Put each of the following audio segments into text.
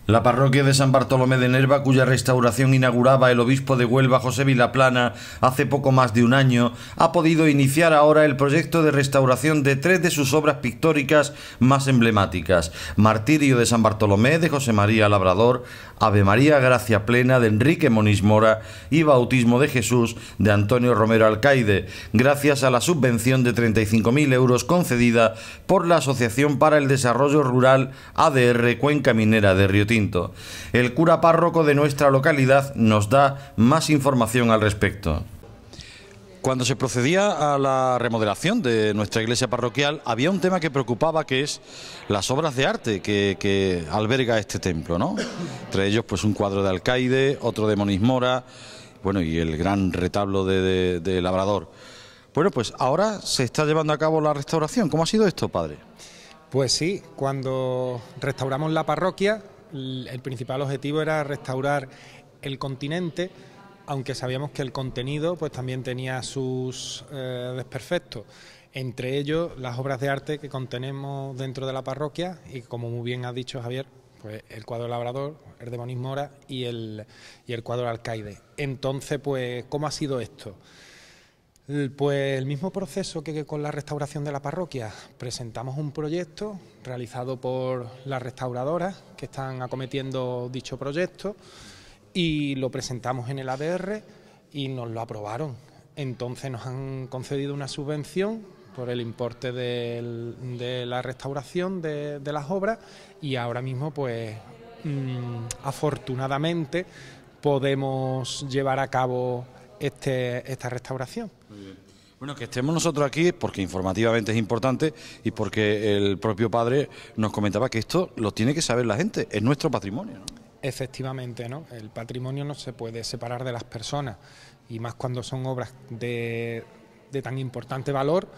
La parroquia de San Bartolomé de Nerva, cuya restauración inauguraba el obispo de Huelva, José Vilaplana, hace poco más de un año, ha podido iniciar ahora el proyecto de restauración de 3 de sus obras pictóricas más emblemáticas: Martirio de San Bartolomé, de José María Labrador; Ave María Gracia Plena, de Enrique Moniz Mora; y Bautismo de Jesús, de Antonio Romero Alcaide, gracias a la subvención de 35.000 euros concedida por la Asociación para el Desarrollo Rural ADR Cuenca Minera de Río Tinto. El cura párroco de nuestra localidad nos da más información al respecto. Cuando se procedía a la remodelación de nuestra iglesia parroquial, había un tema que preocupaba, que es las obras de arte que alberga este templo, ¿no? Entre ellos, pues un cuadro de Alcaide, otro de Moniz Mora, bueno, y el gran retablo de Labrador. Bueno, pues ahora se está llevando a cabo la restauración. ¿Cómo ha sido esto, padre? Pues sí, cuando restauramos la parroquia, el principal objetivo era restaurar el continente, aunque sabíamos que el contenido pues también tenía sus desperfectos, entre ellos las obras de arte que contenemos dentro de la parroquia, y como muy bien ha dicho Javier, pues el cuadro de Labrador, el de Moniz Mora y el cuadro de Alcaide. Entonces, pues, ¿cómo ha sido esto? Pues el mismo proceso que con la restauración de la parroquia. Presentamos un proyecto realizado por las restauradoras que están acometiendo dicho proyecto y lo presentamos en el ADR y nos lo aprobaron. Entonces nos han concedido una subvención por el importe de la restauración de las obras, y ahora mismo, pues afortunadamente, podemos llevar a cabo esta restauración. Muy bien. Bueno, que estemos nosotros aquí es porque informativamente es importante y porque el propio padre nos comentaba que esto lo tiene que saber la gente, es nuestro patrimonio, ¿no? Efectivamente, ¿no? El patrimonio no se puede separar de las personas, y más cuando son obras de tan importante valor.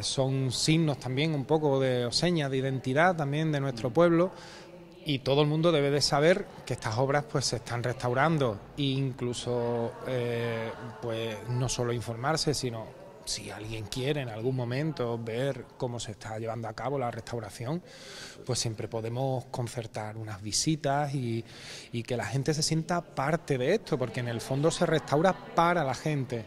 Son signos también un poco o señas de identidad también de nuestro pueblo. Y todo el mundo debe de saber que estas obras pues se están restaurando, e incluso pues no solo informarse, sino si alguien quiere en algún momento ver cómo se está llevando a cabo la restauración, pues siempre podemos concertar unas visitas y que la gente se sienta parte de esto, porque en el fondo se restaura para la gente.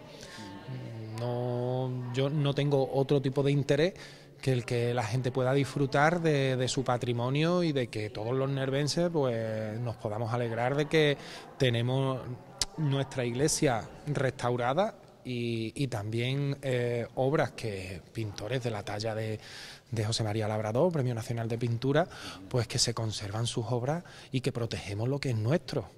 Yo no tengo otro tipo de interés que el que la gente pueda disfrutar de su patrimonio, y de que todos los nervenses pues nos podamos alegrar de que tenemos nuestra iglesia restaurada, y también obras que pintores de la talla de José María Labrador, Premio Nacional de Pintura, pues que se conservan sus obras y que protegemos lo que es nuestro.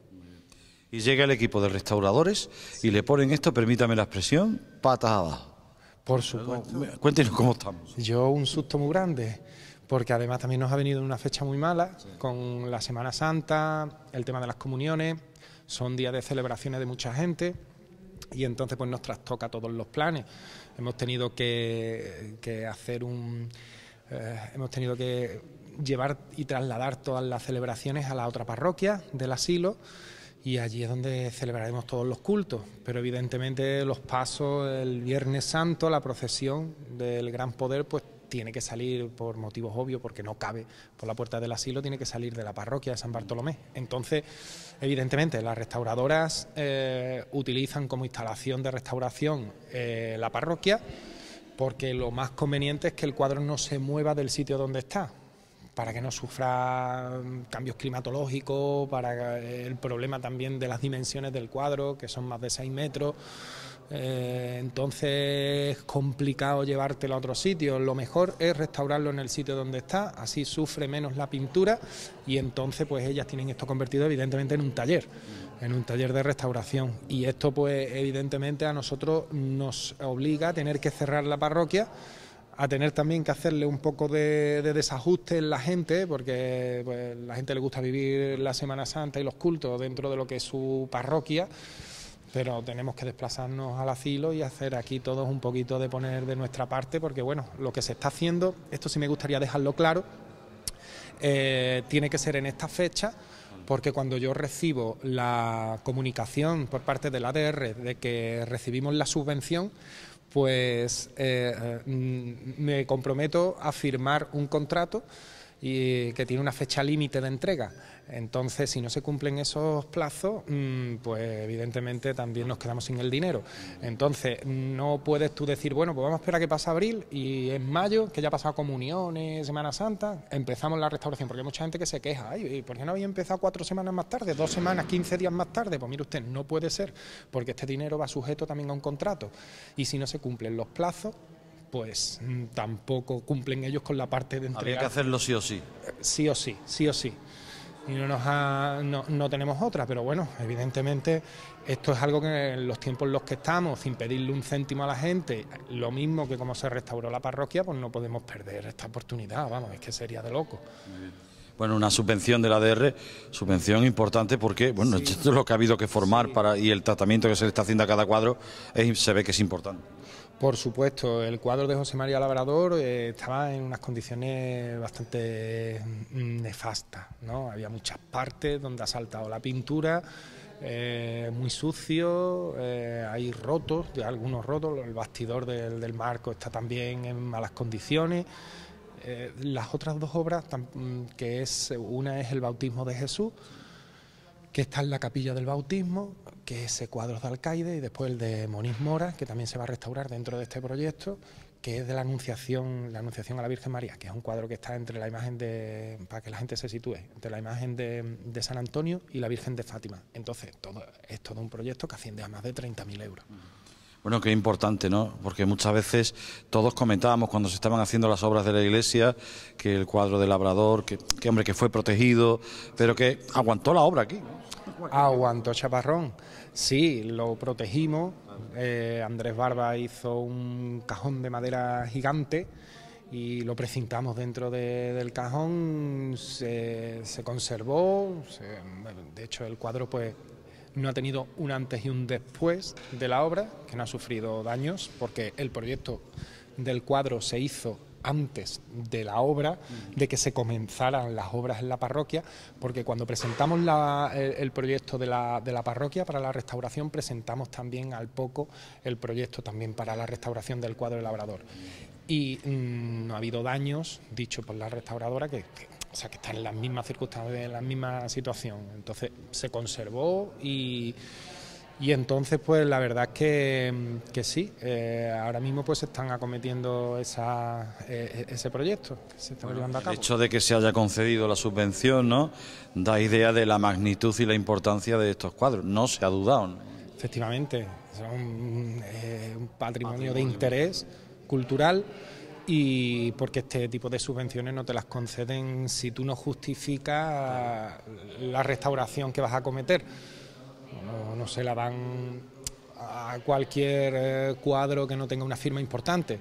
Y llega el equipo de restauradores y le ponen esto, permítame la expresión, patas abajo. Por supuesto. Cuéntenos cómo estamos. Yo un susto muy grande, porque además también nos ha venido en una fecha muy mala, con la Semana Santa, el tema de las comuniones, son días de celebraciones de mucha gente, y entonces pues nos trastoca todos los planes. Hemos tenido que llevar y trasladar todas las celebraciones a la otra parroquia del asilo, y allí es donde celebraremos todos los cultos, pero evidentemente los pasos, el Viernes Santo, la procesión del Gran Poder, pues tiene que salir, por motivos obvios, porque no cabe por la puerta del asilo, tiene que salir de la parroquia de San Bartolomé. Entonces, evidentemente, las restauradoras utilizan como instalación de restauración la parroquia, porque lo más conveniente es que el cuadro no se mueva del sitio donde está, para que no sufra cambios climatológicos, para el problema también de las dimensiones del cuadro, que son más de 6 metros. Entonces es complicado llevártelo a otro sitio. Lo mejor es restaurarlo en el sitio donde está, así sufre menos la pintura, y entonces pues ellas tienen esto convertido evidentemente en un taller de restauración. Y esto pues evidentemente a nosotros nos obliga a tener que cerrar la parroquia, a tener también que hacerle un poco de desajuste en la gente, porque pues, la gente le gusta vivir la Semana Santa y los cultos dentro de lo que es su parroquia, pero tenemos que desplazarnos al asilo y hacer aquí todos un poquito de poner de nuestra parte, porque bueno, lo que se está haciendo, esto sí me gustaría dejarlo claro, tiene que ser en esta fecha, porque cuando yo recibo la comunicación por parte del ADR de que recibimos la subvención, pues me comprometo a firmar un contrato y que tiene una fecha límite de entrega. Entonces, si no se cumplen esos plazos, pues evidentemente también nos quedamos sin el dinero. Entonces, no puedes tú decir, bueno, pues vamos a esperar a que pase abril y en mayo, que ya ha pasado comuniones, Semana Santa, empezamos la restauración, porque hay mucha gente que se queja, ay, ¿por qué no había empezado 4 semanas más tarde, 2 semanas, 15 días más tarde? Pues mire usted, no puede ser, porque este dinero va sujeto también a un contrato, y si no se cumplen los plazos, pues tampoco cumplen ellos con la parte de entrega. Habría que hacerlo sí o sí. Sí o sí, sí o sí. Y no tenemos otra, pero bueno, evidentemente esto es algo que en los tiempos en los que estamos, sin pedirle un céntimo a la gente, lo mismo que como se restauró la parroquia, pues no podemos perder esta oportunidad, vamos, es que sería de loco. Bueno, una subvención de la ADR, subvención importante porque, bueno, sí, esto es lo que ha habido que formar y el tratamiento que se le está haciendo a cada cuadro se ve que es importante. Por supuesto, el cuadro de José María Labrador estaba en unas condiciones bastante nefastas, ¿no? Había muchas partes donde ha saltado la pintura, muy sucio, hay rotos, algunos rotos, el bastidor del marco está también en malas condiciones. Las otras 2 obras, que una es el bautismo de Jesús, que está en la capilla del bautismo, que es Cuadros de Alcaide, y después el de Moniz Mora, que también se va a restaurar dentro de este proyecto, que es de la Anunciación a la Virgen María, que es un cuadro que está entre la imagen para que la gente se sitúe, entre la imagen de San Antonio y la Virgen de Fátima. Entonces, es todo un proyecto que asciende a más de 30.000 euros. Bueno, qué importante, ¿no? Porque muchas veces todos comentábamos cuando se estaban haciendo las obras de la iglesia que el cuadro del Labrador, que hombre, que fue protegido, pero que aguantó la obra aquí. Aguantó chaparrón, sí, lo protegimos. Andrés Barba hizo un cajón de madera gigante y lo precintamos dentro del cajón, se conservó, de hecho el cuadro pues no ha tenido un antes y un después de la obra, que no ha sufrido daños, porque el proyecto del cuadro se hizo antes de la obra, de que se comenzaran las obras en la parroquia, porque cuando presentamos el proyecto de la parroquia para la restauración, presentamos también al poco el proyecto también para la restauración del cuadro del Labrador. Y no ha habido daños, dicho por la restauradora, que está en las mismas circunstancias, en la misma situación. Entonces se conservó y entonces pues la verdad es que sí, ahora mismo pues se están acometiendo ese proyecto que se está llevando a cabo. El hecho de que se haya concedido la subvención, ¿no?, da idea de la magnitud y la importancia de estos cuadros, no se ha dudado, ¿no? Efectivamente, son un patrimonio de interés cultural, y porque este tipo de subvenciones no te las conceden si tú no justificas la restauración que vas a cometer. No se la dan a cualquier cuadro que no tenga una firma importante.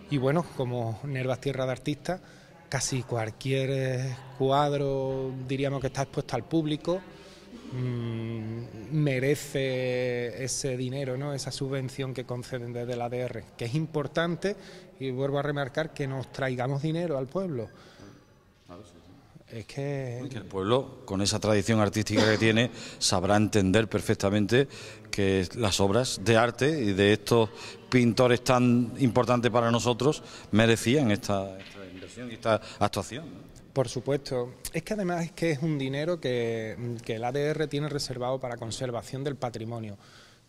Y bueno, como Nervas tierra de artistas, casi cualquier cuadro, diríamos, que está expuesto al público, merece ese dinero, ¿no?, esa subvención que conceden desde la ADR, que es importante, y vuelvo a remarcar que nos traigamos dinero al pueblo. Es que el pueblo, con esa tradición artística que tiene, sabrá entender perfectamente que las obras de arte y de estos pintores tan importantes para nosotros merecían esta inversión y esta actuación, ¿no? Por supuesto. Es que además es un dinero que el ADR tiene reservado para conservación del patrimonio.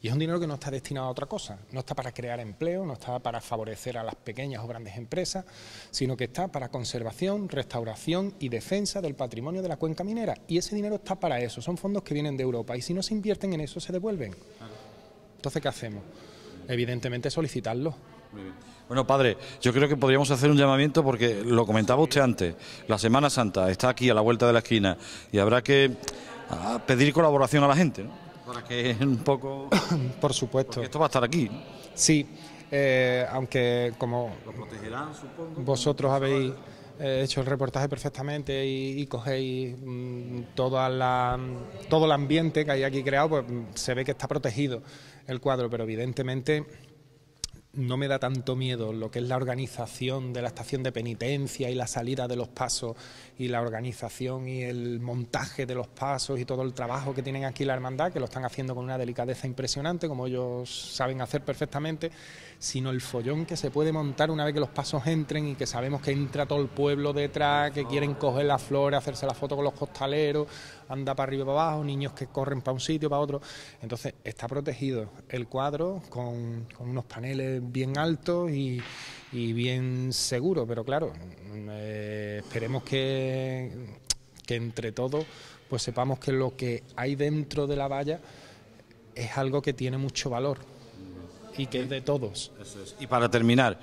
Y es un dinero que no está destinado a otra cosa, no está para crear empleo, no está para favorecer a las pequeñas o grandes empresas, sino que está para conservación, restauración y defensa del patrimonio de la cuenca minera. Y ese dinero está para eso, son fondos que vienen de Europa, y si no se invierten en eso se devuelven. Entonces, ¿qué hacemos? Evidentemente solicitarlo. Muy bien. Bueno, padre, yo creo que podríamos hacer un llamamiento, porque lo comentaba usted antes, la Semana Santa está aquí a la vuelta de la esquina y habrá que pedir colaboración a la gente, ¿no?, para que un poco... Por supuesto. Porque esto va a estar aquí, ¿no? Sí, aunque como lo protegerán, supongo, vosotros habéis hecho el reportaje perfectamente y cogéis todo el ambiente que hay aquí creado, pues se ve que está protegido el cuadro, pero evidentemente no me da tanto miedo lo que es la organización de la estación de penitencia y la salida de los pasos y la organización y el montaje de los pasos y todo el trabajo que tienen aquí la hermandad, que lo están haciendo con una delicadeza impresionante, como ellos saben hacer perfectamente, sino el follón que se puede montar una vez que los pasos entren y que sabemos que entra todo el pueblo detrás, que quieren coger las flores, hacerse la foto con los costaleros, anda para arriba y para abajo, niños que corren para un sitio, para otro. Entonces está protegido el cuadro con unos paneles bien altos y bien seguros, pero claro, esperemos que entre todos pues sepamos que lo que hay dentro de la valla es algo que tiene mucho valor y que es de todos. Eso es. Y para terminar,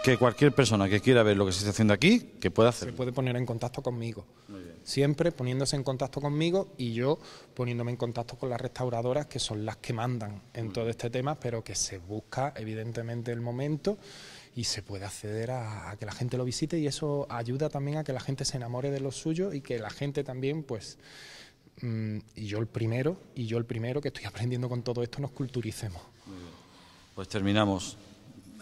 que cualquier persona que quiera ver lo que se está haciendo aquí, que pueda hacer. Se puede poner en contacto conmigo. Siempre poniéndose en contacto conmigo y yo poniéndome en contacto con las restauradoras, que son las que mandan en todo este tema, pero que se busca evidentemente el momento y se puede acceder a que la gente lo visite, y eso ayuda también a que la gente se enamore de lo suyo y que la gente también, pues, y yo el primero que estoy aprendiendo con todo esto, nos culturicemos. Pues terminamos.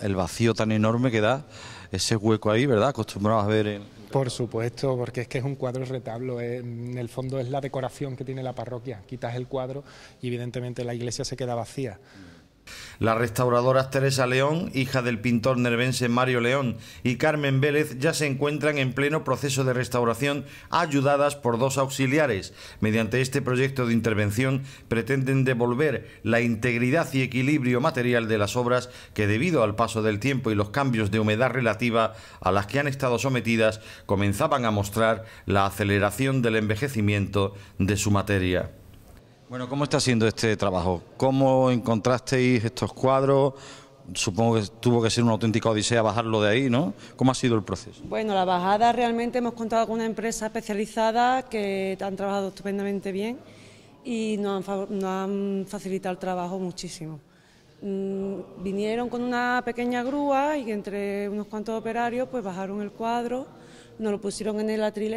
El vacío tan enorme que da ese hueco ahí, ¿verdad? Acostumbrados a ver Por supuesto, porque es que es un cuadro retablo, en el fondo es la decoración que tiene la parroquia. Quitas el cuadro y evidentemente la iglesia se queda vacía. Las restauradoras Teresa León, hija del pintor nervense Mario León, y Carmen Vélez ya se encuentran en pleno proceso de restauración, ayudadas por dos auxiliares. Mediante este proyecto de intervención pretenden devolver la integridad y equilibrio material de las obras que, debido al paso del tiempo y los cambios de humedad relativa a las que han estado sometidas, comenzaban a mostrar la aceleración del envejecimiento de su materia. Bueno, ¿cómo está siendo este trabajo? ¿Cómo encontrasteis estos cuadros? Supongo que tuvo que ser una auténtica odisea bajarlo de ahí, ¿no? ¿Cómo ha sido el proceso? Bueno, la bajada realmente hemos contado con una empresa especializada que han trabajado estupendamente bien y nos han facilitado el trabajo muchísimo. Vinieron con una pequeña grúa y entre unos cuantos operarios pues bajaron el cuadro, nos lo pusieron en el atril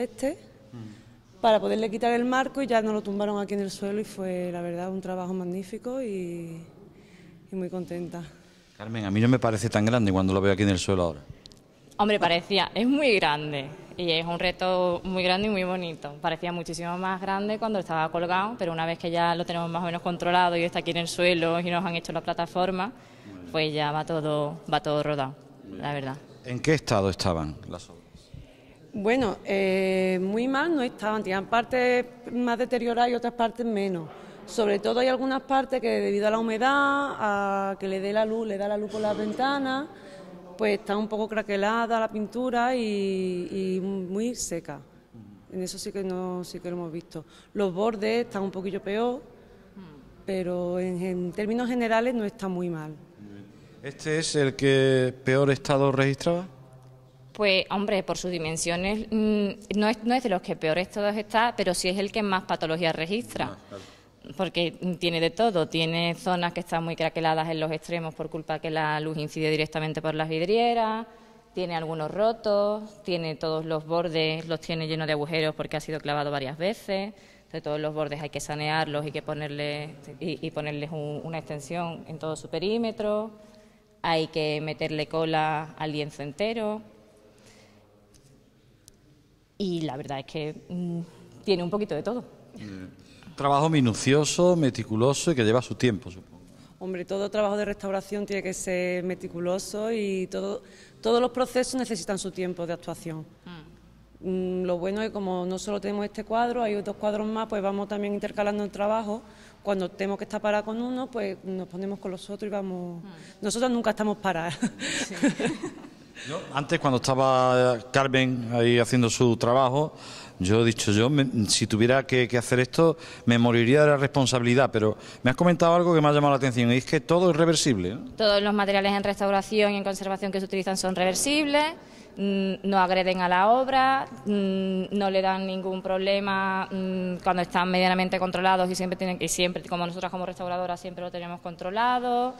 para poderle quitar el marco y ya nos lo tumbaron aquí en el suelo y fue, la verdad, un trabajo magnífico y muy contenta. Carmen, a mí no me parece tan grande cuando lo veo aquí en el suelo ahora. Hombre, es muy grande y es un reto muy grande y muy bonito. Parecía muchísimo más grande cuando estaba colgado, pero una vez que ya lo tenemos más o menos controlado y está aquí en el suelo y nos han hecho la plataforma, pues ya va todo rodado, la verdad. ¿En qué estado estaban las obras? Bueno, muy mal no estaban, tenían partes más deterioradas y otras partes menos. Sobre todo hay algunas partes que debido a la humedad, a que le da la luz por las ventanas, pues está un poco craquelada la pintura y muy seca. En eso sí que lo hemos visto. Los bordes están un poquillo peor, pero en términos generales no está muy mal. ¿Este es el que peor estado registraba? Pues, hombre, por sus dimensiones no es de los que peor estado está, pero sí es el que más patologías registra. Claro. Porque tiene de todo, tiene zonas que están muy craqueladas en los extremos por culpa que la luz incide directamente por las vidrieras, tiene algunos rotos, tiene todos los bordes, los tiene llenos de agujeros porque ha sido clavado varias veces, entonces todos los bordes hay que sanearlos, hay que ponerles una extensión en todo su perímetro, hay que meterle cola al lienzo entero. Y la verdad es que tiene un poquito de todo. Trabajo minucioso, meticuloso y que lleva su tiempo, supongo. Hombre, todo trabajo de restauración tiene que ser meticuloso y todos los procesos necesitan su tiempo de actuación. Lo bueno es que como no solo tenemos este cuadro, hay otros cuadros más, pues vamos también intercalando el trabajo. Cuando tenemos que estar parados con uno, pues nos ponemos con los otros y vamos. Nosotros nunca estamos parados. Sí. Antes, cuando estaba Carmen ahí haciendo su trabajo, yo he dicho, si tuviera que hacer esto, me moriría de la responsabilidad, pero me has comentado algo que me ha llamado la atención, y es que todo es reversible, ¿no? Todos los materiales en restauración y en conservación que se utilizan son reversibles, no agreden a la obra, no le dan ningún problema cuando están medianamente controlados y siempre, como nosotras como restauradoras, siempre lo tenemos controlado.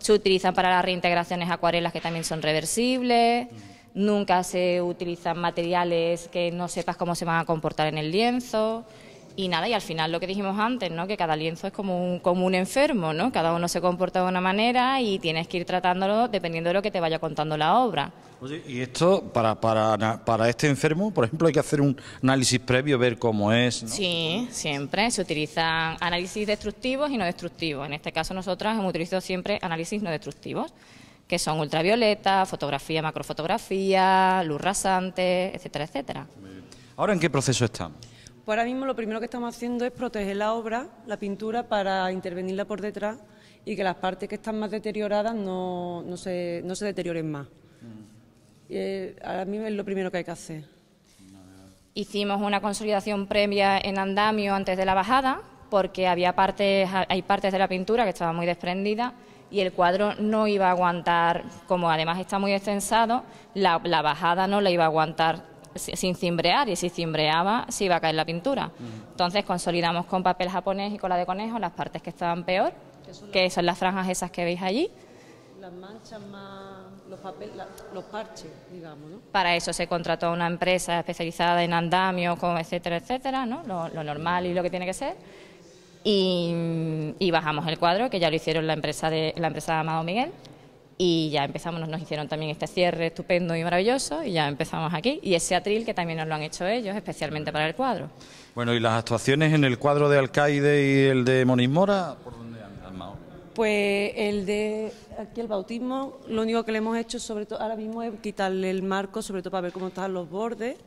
Se utilizan para las reintegraciones acuarelas que también son reversibles, nunca se utilizan materiales que no sepas cómo se van a comportar en el lienzo Y nada, y al final lo que dijimos antes, ¿no? Que cada lienzo es como un enfermo, ¿no? Cada uno se comporta de una manera y tienes que ir tratándolo dependiendo de lo que te vaya contando la obra. Oye, y esto, para este enfermo, por ejemplo, hay que hacer un análisis previo, ver cómo es, ¿no? Sí, siempre se utilizan análisis destructivos y no destructivos. En este caso nosotras hemos utilizado siempre análisis no destructivos, que son ultravioleta, fotografía, macrofotografía, luz rasante, etcétera, etcétera. ¿Ahora en qué proceso estamos? Pues ahora mismo lo primero que estamos haciendo es proteger la obra, la pintura, para intervenirla por detrás y que las partes que están más deterioradas no se deterioren más. Ahora mismo es lo primero que hay que hacer. Hicimos una consolidación previa en andamio antes de la bajada, porque hay partes de la pintura que estaban muy desprendidas y el cuadro no iba a aguantar, como además está muy extensado, la bajada no la iba a aguantar sin cimbrear, y si cimbreaba se iba a caer la pintura. Entonces consolidamos con papel japonés y cola de conejo las partes que estaban peor, que son las franjas esas que veis allí. Las manchas más, los parches, digamos, ¿no? Para eso se contrató a una empresa especializada en andamio, etcétera, etcétera, ¿no? Lo normal y lo que tiene que ser. Y bajamos el cuadro, que ya lo hicieron la empresa de Amado Miguel, y ya empezamos, nos hicieron también este cierre estupendo y maravilloso, y ya empezamos aquí. Y ese atril que también nos lo han hecho ellos, especialmente para el cuadro. Bueno, ¿y las actuaciones en el cuadro de Alcaide y el de Moniz Mora, por dónde andan, Mao? Pues el de aquí, el bautismo, lo único que le hemos hecho, sobre todo ahora mismo, es quitarle el marco, sobre todo para ver cómo están los bordes.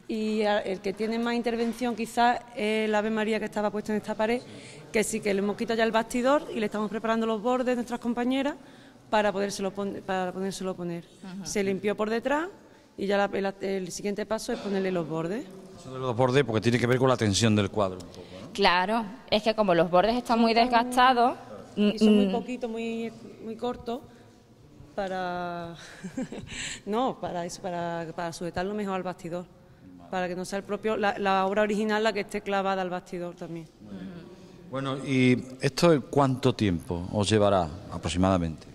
Y el que tiene más intervención quizás es el Ave María que estaba puesto en esta pared, que sí que le hemos quitado ya el bastidor y le estamos preparando los bordes, nuestras compañeras, para podérselo poner. Se limpió por detrás y ya el siguiente paso es ponerle los bordes. Eso de los bordes, porque tiene que ver con la tensión del cuadro un poco, ¿no? Claro, es que como los bordes están muy desgastados... Y son muy poquitos, muy cortos, para para sujetarlo mejor al bastidor, para que no sea el propio la obra original la que esté clavada al bastidor también. Bueno, ¿y esto cuánto tiempo os llevará aproximadamente?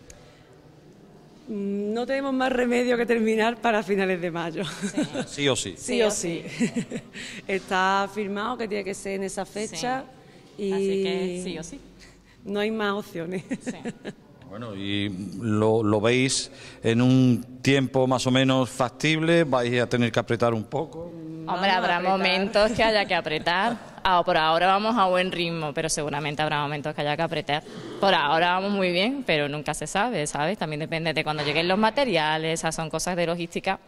No tenemos más remedio que terminar para finales de mayo. Sí o sí. Sí o sí. Está firmado que tiene que ser en esa fecha, y así que sí o sí. No hay más opciones. Sí. Bueno, ¿y lo veis en un tiempo más o menos factible? ¿Vais a tener que apretar un poco? Hombre, habrá momentos que haya que apretar. Por ahora vamos a buen ritmo, pero seguramente habrá momentos que haya que apretar. Por ahora vamos muy bien, pero nunca se sabe, ¿sabes? También depende de cuando lleguen los materiales, esas son cosas de logística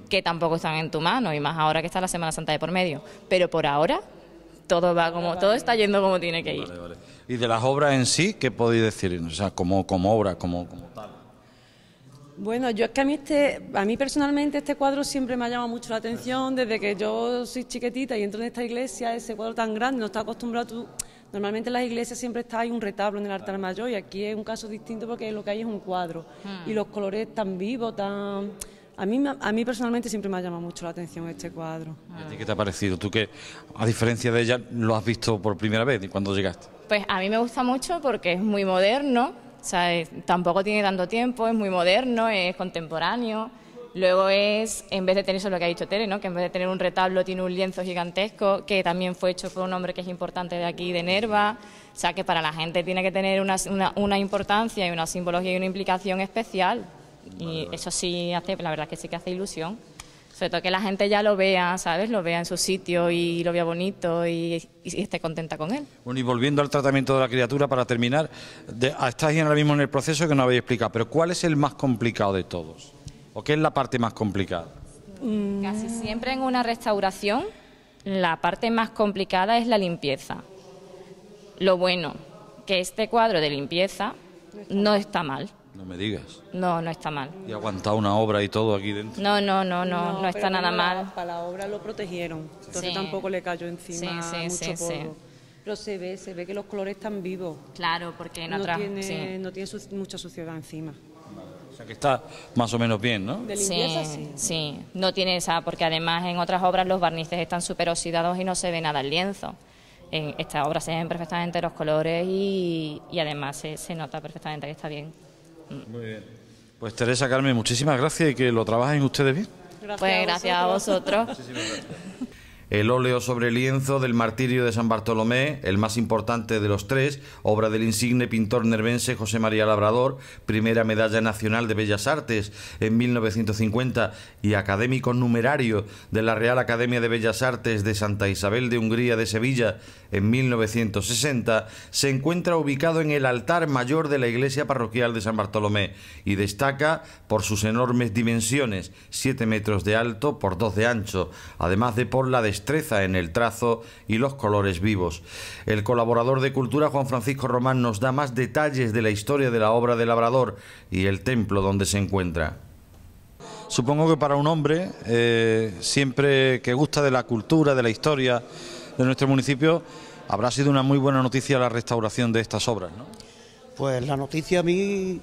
que tampoco están en tu mano, y más ahora que está la Semana Santa de por medio. Pero por ahora todo está yendo como tiene que ir. Vale, vale. ¿Y de las obras en sí, qué podéis decir? O sea, como obra, como tal. Bueno, yo es que a mí personalmente este cuadro siempre me ha llamado mucho la atención. Desde que yo soy chiquitita y entro en esta iglesia, ese cuadro tan grande, no está acostumbrado. Normalmente en las iglesias siempre hay un retablo en el altar mayor, y aquí es un caso distinto porque lo que hay es un cuadro. Y los colores tan vivos, tan... A mí personalmente siempre me ha llamado mucho la atención este cuadro. ¿Y a ti qué te ha parecido? Tú que, a diferencia de ella, lo has visto por primera vez, ¿y cuándo llegaste? Pues a mí me gusta mucho porque es muy moderno, o sea, tampoco tiene tanto tiempo, es muy moderno, es contemporáneo. Luego en vez de tener eso lo que ha dicho Tere, ¿no? Que en vez de tener un retablo tiene un lienzo gigantesco que también fue hecho por un hombre que es importante de aquí, de Nerva. O sea, que para la gente tiene que tener una importancia y una simbología y una implicación especial. Y eso sí la verdad que sí que hace ilusión. Sobre todo que la gente ya lo vea, ¿sabes? Lo vea en su sitio y lo vea bonito y esté contenta con él. Bueno, y volviendo al tratamiento de la criatura, para terminar, estáis ahora mismo en el proceso que no habéis explicado, pero ¿cuál es el más complicado de todos? ¿O qué es la parte más complicada? Casi siempre en una restauración la parte más complicada es la limpieza. Lo bueno, que este cuadro de limpieza no está mal. No me digas. No está mal. ¿Y ha aguantado una obra y todo aquí dentro? No está nada mal. Para la obra lo protegieron, entonces Sí. tampoco le cayó encima mucho polvo. Sí. Pero se ve que los colores están vivos. Claro, porque No tiene mucha suciedad encima. O sea que está más o menos bien, ¿no? De limpieza, sí. Sí, no tiene esa, porque además en otras obras los barnices están súper oxidados y no se ve nada el lienzo. En esta obra se ven perfectamente los colores y además se nota perfectamente que está bien. Muy bien. Pues Teresa, Carmen, muchísimas gracias y que lo trabajen ustedes bien. Pues gracias a vosotros. El óleo sobre lienzo del Martirio de San Bartolomé, el más importante de los tres, obra del insigne pintor nervense José María Labrador, primera medalla nacional de Bellas Artes en 1950 y académico numerario de la Real Academia de Bellas Artes de Santa Isabel de Hungría de Sevilla en 1960, se encuentra ubicado en el altar mayor de la iglesia parroquial de San Bartolomé y destaca por sus enormes dimensiones, 7 metros de alto por 2 de ancho, además de por la destreza en el trazo y los colores vivos. El colaborador de Cultura, Juan Francisco Román, nos da más detalles de la historia de la obra de Labrador y el templo donde se encuentra. Supongo que para un hombre, siempre que gusta de la cultura, de la historia de nuestro municipio, habrá sido una muy buena noticia la restauración de estas obras, ¿no? Pues la noticia a mí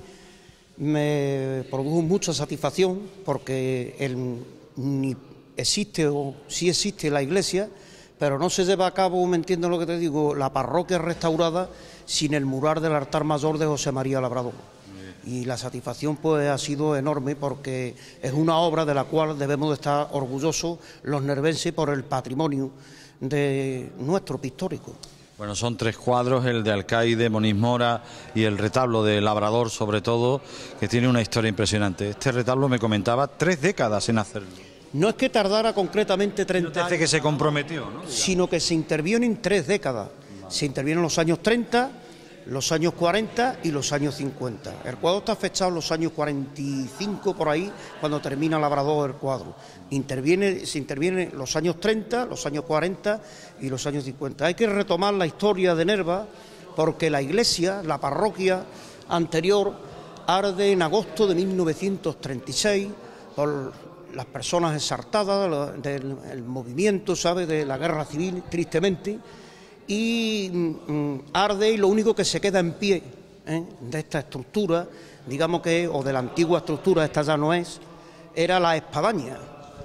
me produjo mucha satisfacción porque ni existe o sí existe la iglesia, pero no se lleva a cabo, me entiendes lo que te digo, la parroquia restaurada sin el mural del altar mayor de José María Labrador. Y la satisfacción pues ha sido enorme porque es una obra de la cual debemos de estar orgullosos los nervenses por el patrimonio de nuestro pictórico. Bueno, son 3 cuadros, el de Alcaide, Moniz Mora y el retablo de Labrador, sobre todo, que tiene una historia impresionante. Este retablo, me comentaba, 3 décadas en hacerlo. No es que tardara concretamente 30 años, que se comprometió, ¿no? Sino que se interviene en 3 décadas. Se interviene en los años 30, los años 40 y los años 50. El cuadro está fechado en los años 45 por ahí, cuando termina Labrador el cuadro. Se interviene en los años 30, los años 40 y los años 50. Hay que retomar la historia de Nerva porque la iglesia, la parroquia anterior, arde en agosto de 1936 por las personas exaltadas del movimiento, ¿sabe?, de la guerra civil, tristemente, y arde y lo único que se queda en pie de esta estructura, digamos que, o de la antigua estructura, esta ya no es, era la espadaña,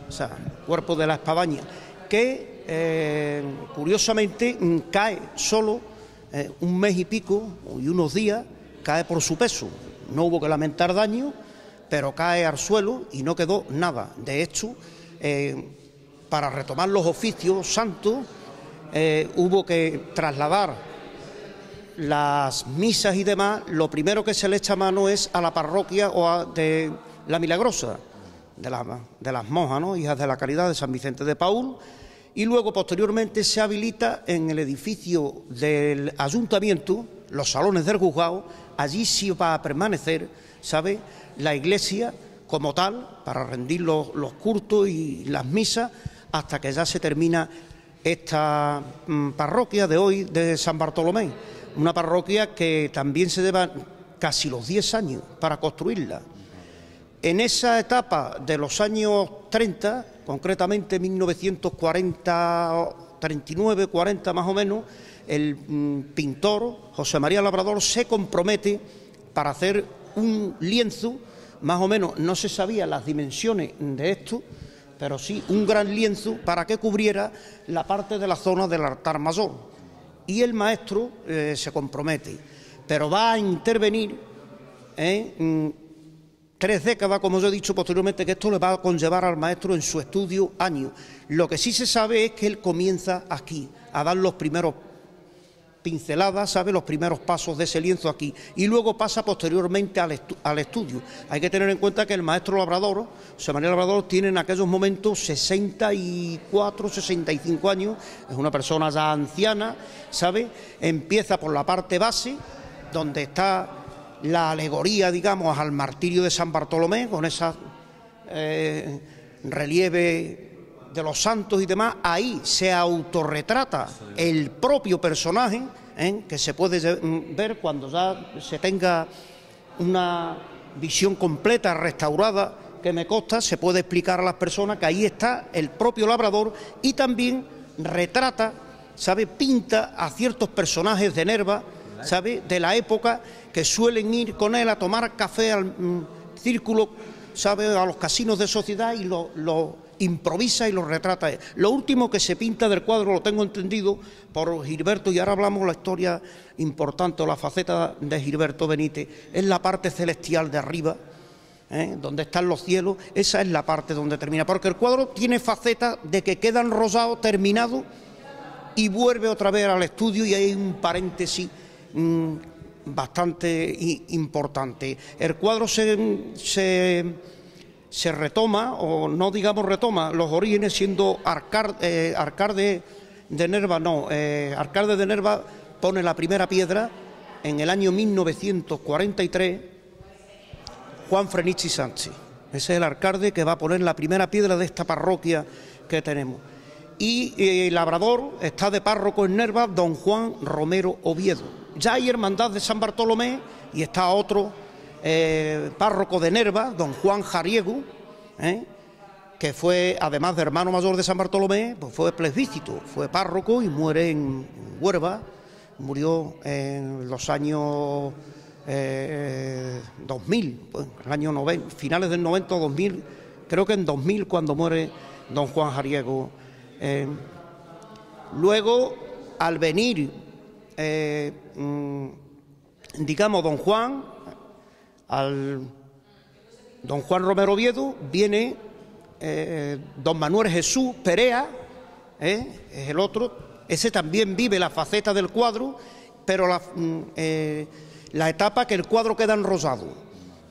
o sea, el cuerpo de la espadaña, que curiosamente cae solo un mes y pico y unos días, cae por su peso, no hubo que lamentar daño, pero cae al suelo y no quedó nada. De hecho, para retomar los oficios santos, hubo que trasladar las misas y demás. Lo primero que se le echa mano es a la parroquia de la Milagrosa, de las monjas, ¿no?, hijas de la Caridad de San Vicente de Paúl, y luego posteriormente se habilita en el edificio del ayuntamiento, los salones del juzgado. Allí sí va a permanecer, ¿sabe?, la iglesia como tal, para rendir los cultos y las misas, hasta que ya se termina esta parroquia de hoy de San Bartolomé, una parroquia que también se lleva casi los 10 años para construirla. En esa etapa de los años 30, concretamente 1940, 39, 40 más o menos, el pintor José María Labrador se compromete para hacer un lienzo, más o menos, no se sabían las dimensiones de esto, pero sí un gran lienzo para que cubriera la parte de la zona del altar mayor. Y el maestro se compromete, pero va a intervenir 3 décadas, como os he dicho posteriormente, que esto le va a conllevar al maestro en su estudio años. Lo que sí se sabe es que él comienza aquí a dar los primeros pinceladas, sabe, los primeros pasos de ese lienzo aquí, y luego pasa posteriormente al estudio. Hay que tener en cuenta que el maestro Labrador, José María Labrador, tiene en aquellos momentos 64, 65 años, es una persona ya anciana, sabe, empieza por la parte base, donde está la alegoría, digamos, al martirio de San Bartolomé, con esa relieve de los santos y demás. Ahí se autorretrata el propio personaje, que se puede ver cuando ya se tenga una visión completa, restaurada, que me consta, se puede explicar a las personas que ahí está el propio Labrador, y también retrata, ¿sabe?, pinta a ciertos personajes de Nerva, ¿sabe?, de la época, que suelen ir con él a tomar café al círculo, ¿sabe?, a los casinos de sociedad, y lo improvisa y lo retrata. Lo último que se pinta del cuadro, lo tengo entendido por Gilberto, y ahora hablamos de la historia importante o la faceta de Gilberto Benítez, es la parte celestial de arriba, donde están los cielos, esa es la parte donde termina, porque el cuadro tiene facetas de que quedan rosados, terminados, y vuelve otra vez al estudio, y hay un paréntesis bastante importante. El cuadro se retoma, o no digamos retoma, los orígenes siendo Arcade de Nerva, Arcade de Nerva pone la primera piedra en el año 1943, Juan Frenichi Sánchez. Ese es el alcalde que va a poner la primera piedra de esta parroquia que tenemos. Y el labrador está de párroco en Nerva, don Juan Romero Oviedo. Ya hay hermandad de San Bartolomé y está otro párroco de Nerva, don Juan Jariego, que fue, además de hermano mayor de San Bartolomé, pues fue presbítero, fue párroco y muere en Huelva, murió en los años 2000, pues, el año 90, finales del 90 o 2000, creo que en 2000 cuando muere don Juan Jariego. Luego, al venir, digamos, don Juan Romero Oviedo, viene don Manuel Jesús Perea, es el otro, ese también vive la faceta del cuadro, pero la etapa que el cuadro queda enrosado,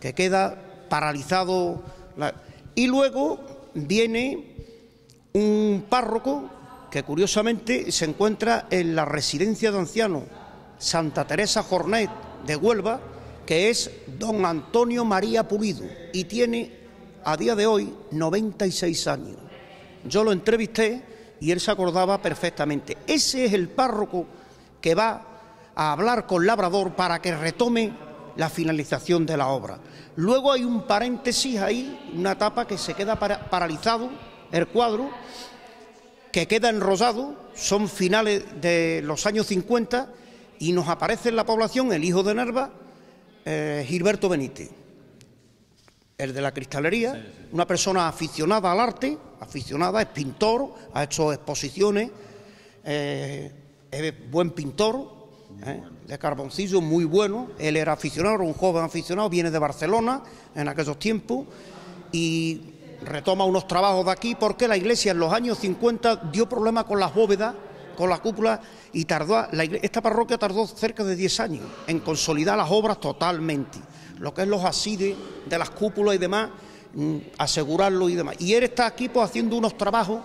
que queda paralizado, y luego viene un párroco que curiosamente se encuentra en la residencia de ancianos Santa Teresa Jornet de Huelva, que es don Antonio María Pulido, y tiene a día de hoy 96 años. Yo lo entrevisté y él se acordaba perfectamente. Ese es el párroco que va a hablar con Labrador para que retome la finalización de la obra. Luego hay un paréntesis ahí, una etapa que se queda paralizado, el cuadro, que queda enrosado, son finales de los años 50, y nos aparece en la población el hijo de Nerva, Gilberto Benítez, el de la cristalería, una persona aficionada al arte, es pintor, ha hecho exposiciones, es buen pintor, de carboncillo, muy bueno. Él era aficionado, un joven aficionado, viene de Barcelona en aquellos tiempos y retoma unos trabajos de aquí porque la iglesia en los años 50 dio problemas con las bóvedas, con la cúpula, y esta parroquia tardó cerca de 10 años en consolidar las obras totalmente, lo que es los ábsides de las cúpulas y demás, asegurarlo y demás. Y él está aquí pues haciendo unos trabajos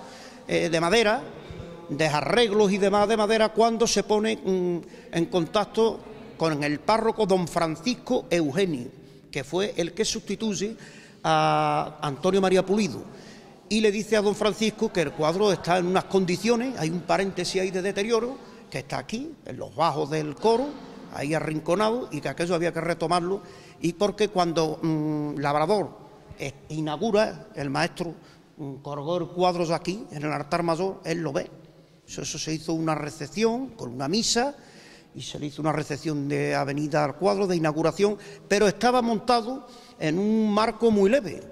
de madera, de arreglos y demás de madera, cuando se pone en contacto con el párroco don Francisco Eugenio, que fue el que sustituye a Antonio María Pulido, y le dice a don Francisco que el cuadro está en unas condiciones, hay un paréntesis ahí de deterioro, que está aquí, en los bajos del coro, ahí arrinconado, y que aquello había que retomarlo, y porque cuando Labrador inaugura, el maestro colgó el cuadro aquí, en el altar mayor, él lo ve. Eso se hizo una recepción con una misa y se le hizo una recepción de avenida al cuadro de inauguración, pero estaba montado en un marco muy leve,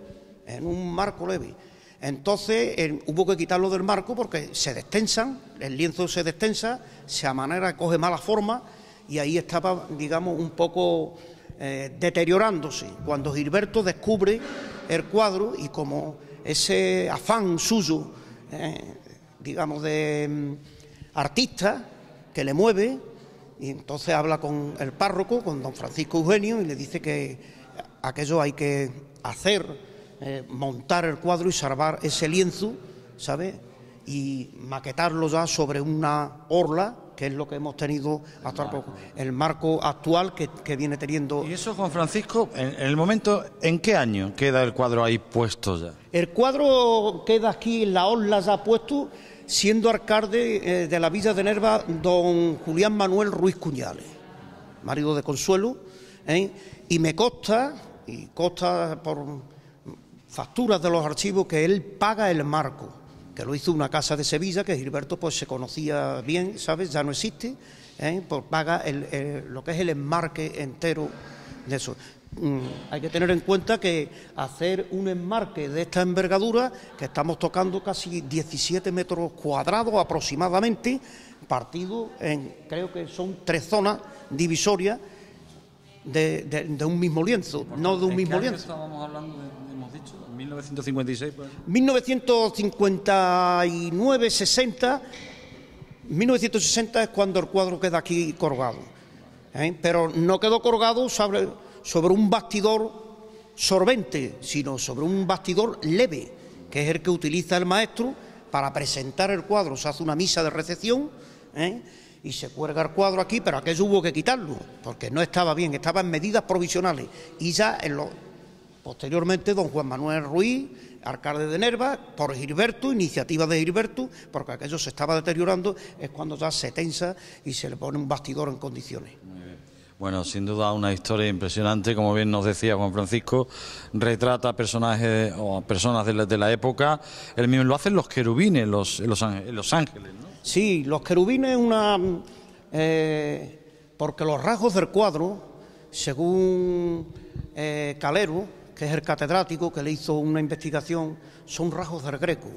Entonces hubo que quitarlo del marco porque se destensan, el lienzo se destensa, se amanera, coge mala forma y ahí estaba, digamos, un poco deteriorándose. Cuando Gilberto descubre el cuadro y como ese afán suyo, digamos, de artista que le mueve, y entonces habla con el párroco, con don Francisco Eugenio, y le dice que aquello hay que hacer, montar el cuadro y salvar ese lienzo, ¿sabe? Y maquetarlo ya sobre una orla, que es lo que hemos tenido hasta poco, el marco actual que viene teniendo. Y eso, Juan Francisco, en el momento, ¿en qué año queda el cuadro ahí puesto ya? El cuadro queda aquí en la orla ya puesto, siendo alcalde de la villa de Nerva don Julián Manuel Ruiz Cuñales, marido de Consuelo, y me consta por facturas de los archivos que él paga el marco, que lo hizo una casa de Sevilla, que Gilberto pues se conocía bien, ¿sabes? Ya no existe, pues paga lo que es el enmarque entero de eso. Hay que tener en cuenta que hacer un enmarque de esta envergadura, que estamos tocando casi 17 metros cuadrados aproximadamente, partido en, creo que son 3 zonas divisorias, de un mismo lienzo, no de un mismo lienzo. Estábamos hablando, hemos dicho, 1956, pues. 1959, 60, 1960 es cuando el cuadro queda aquí colgado, pero no quedó colgado sobre un bastidor sorbente, sino sobre un bastidor leve, que es el que utiliza el maestro para presentar el cuadro. Se hace una misa de recepción, y se cuelga el cuadro aquí, pero aquello hubo que quitarlo, porque no estaba bien, estaba en medidas provisionales. Y ya posteriormente don Juan Manuel Ruiz, alcalde de Nerva, por Gilberto, iniciativa de Gilberto, porque aquello se estaba deteriorando, es cuando ya se tensa y se le pone un bastidor en condiciones. Bueno, sin duda una historia impresionante, como bien nos decía Juan Francisco, retrata personajes o personas de la época. Él mismo lo hacen los querubines, los ángeles, ¿no? Sí, los querubines porque los rasgos del cuadro, según Calero, que es el catedrático que le hizo una investigación, son rasgos del Greco,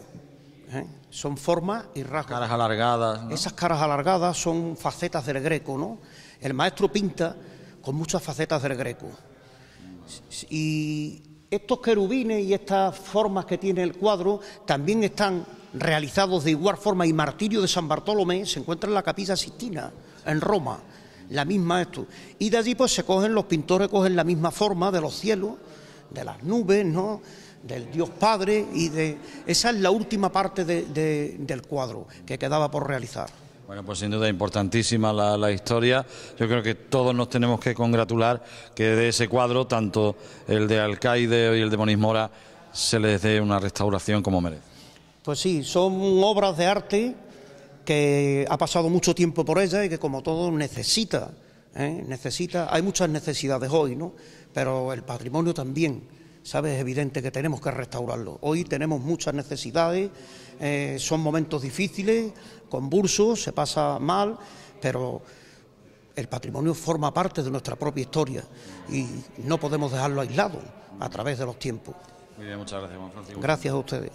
son formas y rasgos. Caras alargadas, ¿no? Esas caras alargadas son facetas del Greco, ¿no? El maestro pinta con muchas facetas del Greco. Y estos querubines y estas formas que tiene el cuadro también están realizados de igual forma, y Martirio de San Bartolomé se encuentra en la Capilla Sixtina, en Roma, la misma esto. Y de allí pues los pintores cogen la misma forma de los cielos, de las nubes, ¿no?, del Dios Padre, esa es la última parte del cuadro que quedaba por realizar. Bueno, pues sin duda importantísima la historia. Yo creo que todos nos tenemos que congratular que de ese cuadro, tanto el de Alcaide y el de Moniz Mora, se les dé una restauración como merece. Pues sí, son obras de arte que ha pasado mucho tiempo por ellas y que, como todo, necesita. Hay muchas necesidades hoy, ¿no? Pero el patrimonio también, ¿sabes? Es evidente que tenemos que restaurarlo. Hoy tenemos muchas necesidades, son momentos difíciles, convulsos, se pasa mal, pero el patrimonio forma parte de nuestra propia historia y no podemos dejarlo aislado a través de los tiempos. Muy bien, muchas gracias, Juan Francisco. Gracias a ustedes.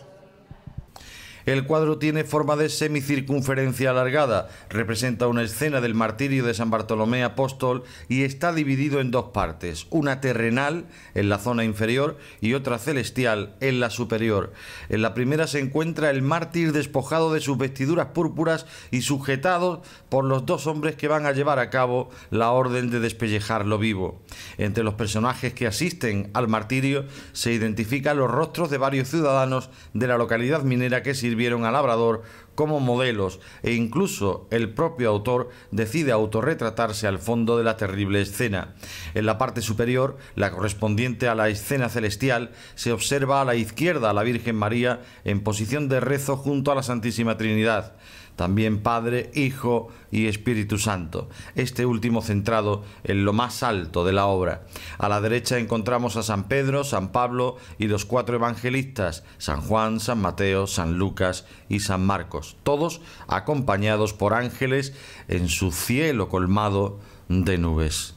El cuadro tiene forma de semicircunferencia alargada, representa una escena del martirio de San Bartolomé Apóstol y está dividido en dos partes, una terrenal en la zona inferior y otra celestial en la superior. En la primera se encuentra el mártir despojado de sus vestiduras púrpuras y sujetado por los dos hombres que van a llevar a cabo la orden de despellejarlo vivo. Entre los personajes que asisten al martirio se identifican los rostros de varios ciudadanos de la localidad minera que sirvieron al labrador como modelos, e incluso el propio autor decide autorretratarse al fondo de la terrible escena. En la parte superior, la correspondiente a la escena celestial, se observa a la izquierda a la Virgen María en posición de rezo junto a la Santísima Trinidad, también Padre, Hijo y Espíritu Santo, este último centrado en lo más alto de la obra. A la derecha encontramos a San Pedro, San Pablo y los cuatro evangelistas, San Juan, San Mateo, San Lucas y San Marcos, todos acompañados por ángeles en su cielo colmado de nubes.